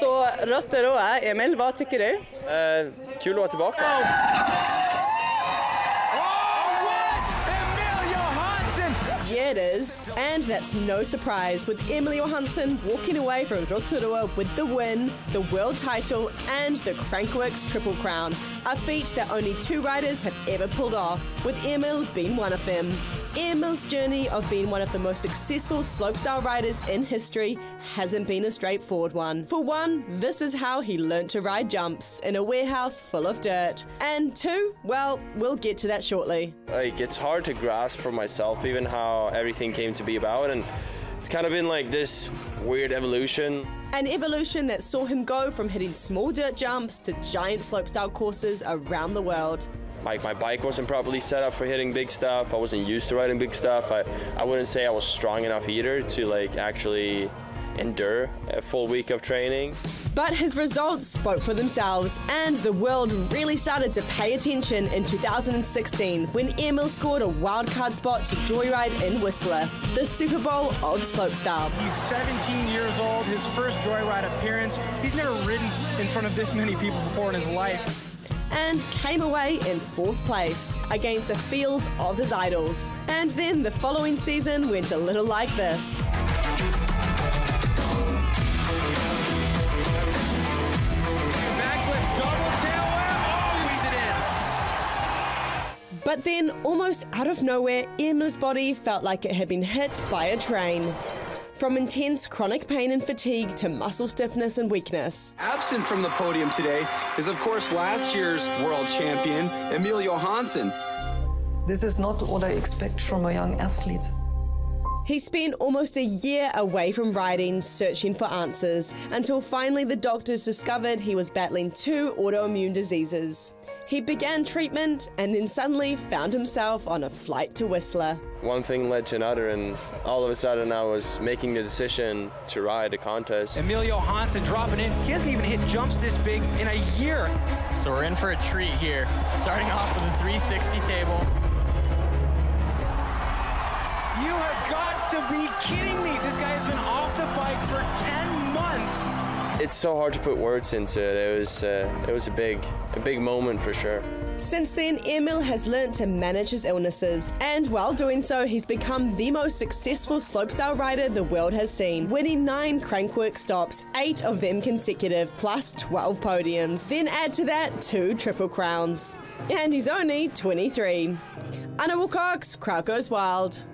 Så Rotorua, Emil, vad tycker du? Kul att vara tillbaka. Yeah, it is. And that's no surprise, with Emil Johansson walking away from Rotorua with the win, the world title, and the Crankworx Triple Crown, a feat that only 2 riders have ever pulled off, with Emil being one of them. Emil's journey of being one of the most successful slopestyle riders in history hasn't been a straightforward one. For one, this is how he learnt to ride jumps in a warehouse full of dirt. And 2, well, we'll get to that shortly. Like, it's hard to grasp for myself even how everything came to be about, and it's kind of been like this weird evolution. An evolution that saw him go from hitting small dirt jumps to giant slopestyle courses around the world. Like, my bike wasn't properly set up for hitting big stuff. I wasn't used to riding big stuff. I wouldn't say I was strong enough either to like actually endure a full week of training. But his results spoke for themselves, and the world really started to pay attention in 2016 when Emil scored a wildcard spot to joyride in Whistler, the Super Bowl of slopestyle. He's 17 years old, his first joyride appearance. He's never ridden in front of this many people before in his life. And came away in 4th place against a field of his idols. And then the following season went a little like this. Backflip, double tail whip, oh, squeeze it in. But then, almost out of nowhere, Emil's body felt like it had been hit by a train. From intense chronic pain and fatigue to muscle stiffness and weakness. Absent from the podium today is, of course, last year's world champion, Emil Johansson. This is not what I expect from a young athlete. He spent almost a year away from riding, searching for answers, until finally the doctors discovered he was battling 2 autoimmune diseases. He began treatment and then suddenly found himself on a flight to Whistler. One thing led to another, and all of a sudden I was making the decision to ride a contest. Emil Johansson dropping in. He hasn't even hit jumps this big in a year. So we're in for a treat here. Starting off with a 360 table. You have got to be kidding me. This guy has been off the bike for 10 months. It's so hard to put words into it. It was a big moment for sure. Since then, Emil has learnt to manage his illnesses, and while doing so, he's become the most successful slopestyle rider the world has seen, winning 9 Crankworx stops, 8 of them consecutive, plus 12 podiums. Then add to that 2 Triple Crowns. And he's only 23. Emil Johansson, Crowd Goes Wild.